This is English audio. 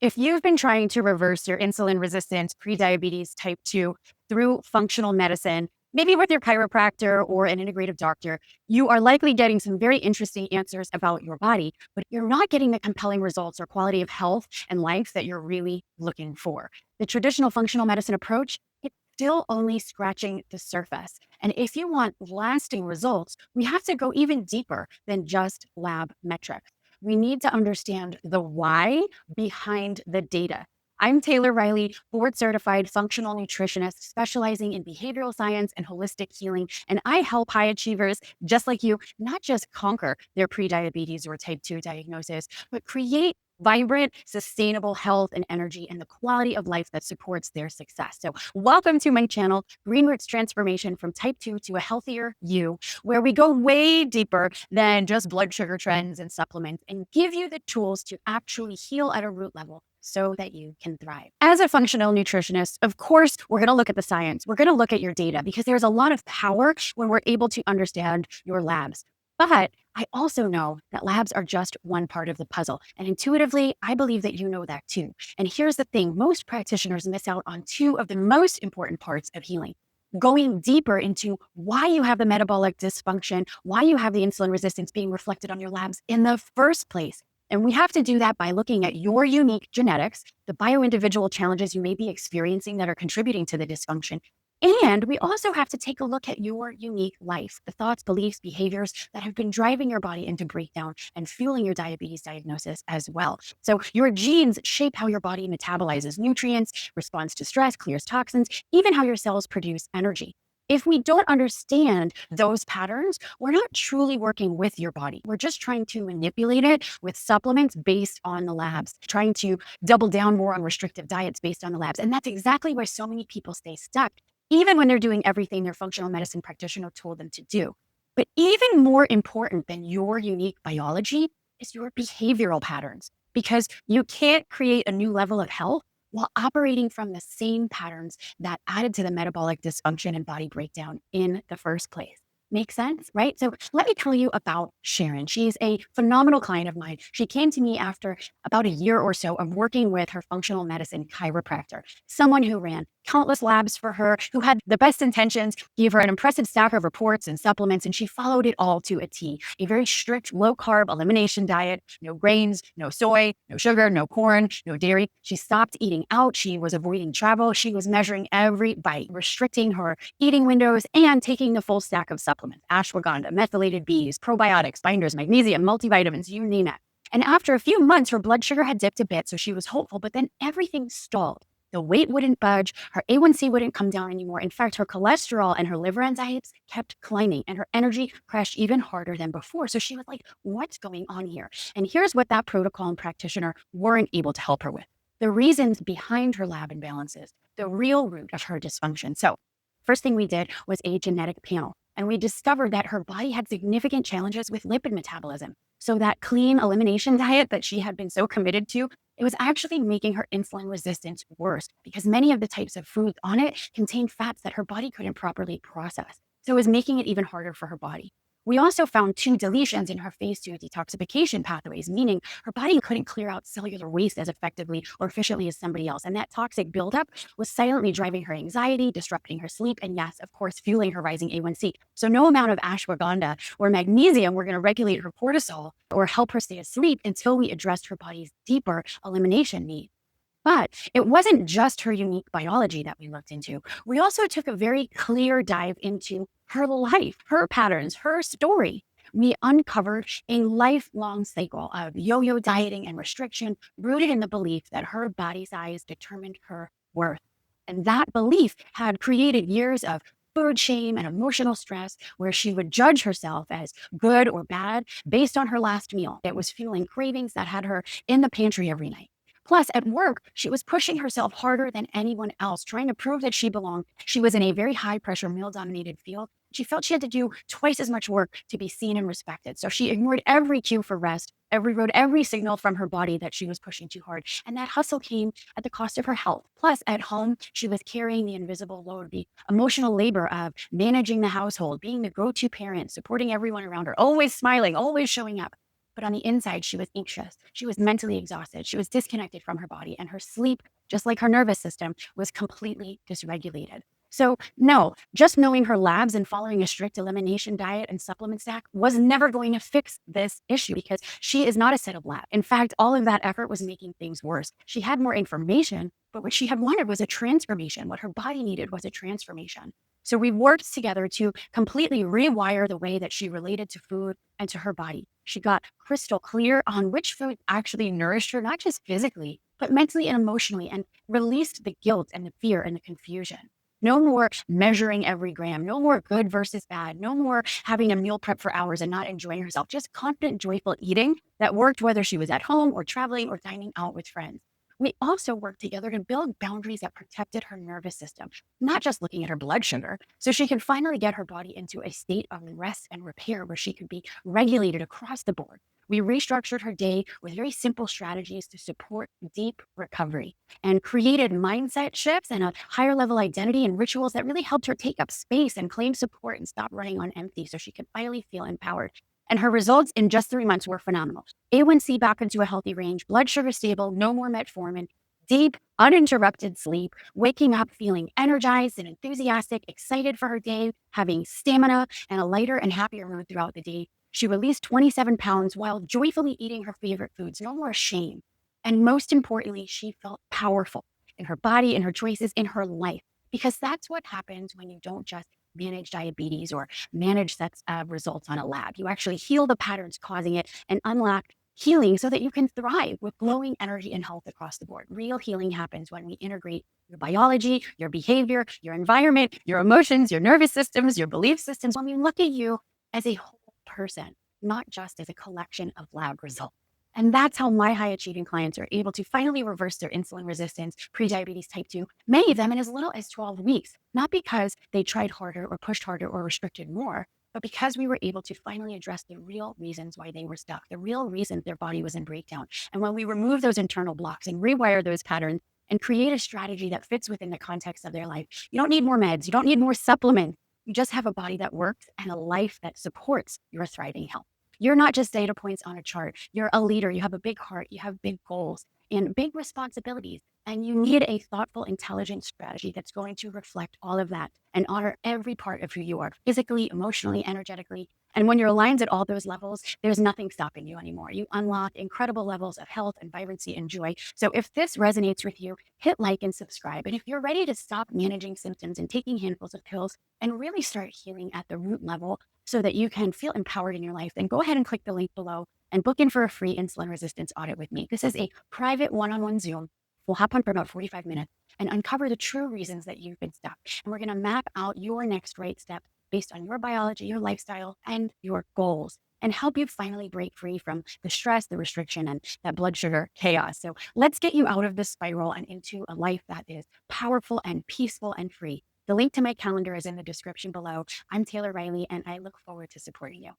If you've been trying to reverse your insulin resistance, prediabetes type 2 through functional medicine, maybe with your chiropractor or an integrative doctor, you are likely getting some very interesting answers about your body, but you're not getting the compelling results or quality of health and life that you're really looking for. The traditional functional medicine approach, it's still only scratching the surface. And if you want lasting results, we have to go even deeper than just lab metrics. We need to understand the why behind the data. I'm Taylor Reilly, board certified functional nutritionist specializing in behavioral science and holistic healing. And I help high achievers just like you not just conquer their prediabetes or type 2 diagnosis, but create vibrant, sustainable health and energy and the quality of life that supports their success. So, welcome to my channel, Greenroots Transformation from Type 2 to a Healthier You, where we go way deeper than just blood sugar trends and supplements and give you the tools to actually heal at a root level so that you can thrive. As a functional nutritionist, of course, we're going to look at the science. We're going to look at your data because there's a lot of power when we're able to understand your labs. But I also know that labs are just one part of the puzzle. And intuitively, I believe that you know that too. And here's the thing, most practitioners miss out on two of the most important parts of healing. Going deeper into why you have the metabolic dysfunction, why you have the insulin resistance being reflected on your labs in the first place. And we have to do that by looking at your unique genetics, the bio-individual challenges you may be experiencing that are contributing to the dysfunction. And we also have to take a look at your unique life, the thoughts, beliefs, behaviors that have been driving your body into breakdown and fueling your diabetes diagnosis as well. So your genes shape how your body metabolizes nutrients, responds to stress, clears toxins, even how your cells produce energy. If we don't understand those patterns, we're not truly working with your body. We're just trying to manipulate it with supplements based on the labs, trying to double down more on restrictive diets based on the labs. And that's exactly why so many people stay stuck, even when they're doing everything their functional medicine practitioner told them to do. But even more important than your unique biology is your behavioral patterns, because you can't create a new level of health while operating from the same patterns that added to the metabolic dysfunction and body breakdown in the first place. Make sense, right? So let me tell you about Sharon. She's a phenomenal client of mine. She came to me after about a year or so of working with her functional medicine chiropractor, someone who ran countless labs for her, who had the best intentions, gave her an impressive stack of reports and supplements, and she followed it all to a T. A very strict low-carb elimination diet, no grains, no soy, no sugar, no corn, no dairy. She stopped eating out. She was avoiding travel. She was measuring every bite, restricting her eating windows, and taking the full stack of supplements, ashwagandha, methylated Bs, probiotics, binders, magnesium, multivitamins, you name it. And after a few months, her blood sugar had dipped a bit, so she was hopeful, but then everything stalled. The weight wouldn't budge, her A1C wouldn't come down anymore. In fact, her cholesterol and her liver enzymes kept climbing, and her energy crashed even harder than before. So she was like, what's going on here? And here's what that protocol and practitioner weren't able to help her with: the reasons behind her lab imbalances, the real root of her dysfunction. So first thing we did was a genetic panel, and we discovered that her body had significant challenges with lipid metabolism. So that clean elimination diet that she had been so committed to, it was actually making her insulin resistance worse because many of the types of foods on it contained fats that her body couldn't properly process. So it was making it even harder for her body. We also found 2 deletions in her phase 2 detoxification pathways, meaning her body couldn't clear out cellular waste as effectively or efficiently as somebody else. And that toxic buildup was silently driving her anxiety, disrupting her sleep, and yes, of course, fueling her rising A1C. So no amount of ashwagandha or magnesium were going to regulate her cortisol or help her stay asleep until we addressed her body's deeper elimination need. But it wasn't just her unique biology that we looked into. We also took a very clear dive into her life, her patterns, her story. We uncovered a lifelong cycle of yo-yo dieting and restriction rooted in the belief that her body size determined her worth. And that belief had created years of food shame and emotional stress where she would judge herself as good or bad based on her last meal. It was fueling cravings that had her in the pantry every night. Plus, at work, she was pushing herself harder than anyone else, trying to prove that she belonged. She was in a very high-pressure, male-dominated field. She felt she had to do twice as much work to be seen and respected. So she ignored every cue for rest, every signal from her body that she was pushing too hard. And that hustle came at the cost of her health. Plus, at home, she was carrying the invisible load, the emotional labor of managing the household, being the go-to parent, supporting everyone around her, always smiling, always showing up. But on the inside, she was anxious. She was mentally exhausted. She was disconnected from her body, and her sleep, just like her nervous system, was completely dysregulated. So, no, just knowing her labs and following a strict elimination diet and supplement stack was never going to fix this issue because she is not a set of labs. In fact, all of that effort was making things worse. She had more information, but what she had wanted was a transformation. What her body needed was a transformation. So we worked together to completely rewire the way that she related to food and to her body. She got crystal clear on which food actually nourished her, not just physically, but mentally and emotionally, and released the guilt and the fear and the confusion. No more measuring every gram, no more good versus bad, no more having a meal prep for hours and not enjoying herself, just confident, joyful eating that worked whether she was at home or traveling or dining out with friends. We also worked together to build boundaries that protected her nervous system, not just looking at her blood sugar, so she could finally get her body into a state of rest and repair where she could be regulated across the board. We restructured her day with very simple strategies to support deep recovery and created mindset shifts and a higher level identity and rituals that really helped her take up space and claim support and stop running on empty so she could finally feel empowered. And her results in just 3 months were phenomenal. A1C back into a healthy range, blood sugar stable, no more metformin, deep, uninterrupted sleep, waking up feeling energized and enthusiastic, excited for her day, having stamina and a lighter and happier mood throughout the day. She released 27 pounds while joyfully eating her favorite foods, no more shame. And most importantly, she felt powerful in her body, in her choices, in her life, because that's what happens when you don't just manage diabetes or manage sets of results on a lab. You actually heal the patterns causing it and unlock healing so that you can thrive with glowing energy and health across the board. Real healing happens when we integrate your biology, your behavior, your environment, your emotions, your nervous systems, your belief systems. When we look at you as a whole person, not just as a collection of lab results. And that's how my high achieving clients are able to finally reverse their insulin resistance, prediabetes type 2, many of them in as little as 12 weeks, not because they tried harder or pushed harder or restricted more, but because we were able to finally address the real reasons why they were stuck, the real reason their body was in breakdown. And when we remove those internal blocks and rewire those patterns and create a strategy that fits within the context of their life, you don't need more meds, you don't need more supplements. You just have a body that works and a life that supports your thriving health. You're not just data points on a chart. You're a leader. You have a big heart. You have big goals and big responsibilities. And you need a thoughtful, intelligent strategy that's going to reflect all of that and honor every part of who you are, physically, emotionally, energetically. And when you're aligned at all those levels, there's nothing stopping you anymore. You unlock incredible levels of health and vibrancy and joy. So if this resonates with you, hit like and subscribe. And if you're ready to stop managing symptoms and taking handfuls of pills and really start healing at the root level so that you can feel empowered in your life, then go ahead and click the link below and book in for a free insulin resistance audit with me. This is a private one-on-one Zoom. We'll hop on for about 45 minutes and uncover the true reasons that you've been stuck. And we're going to map out your next right step based on your biology, your lifestyle, and your goals, and help you finally break free from the stress, the restriction, and that blood sugar chaos. So let's get you out of this spiral and into a life that is powerful and peaceful and free. The link to my calendar is in the description below. I'm Taylor Reilly, and I look forward to supporting you.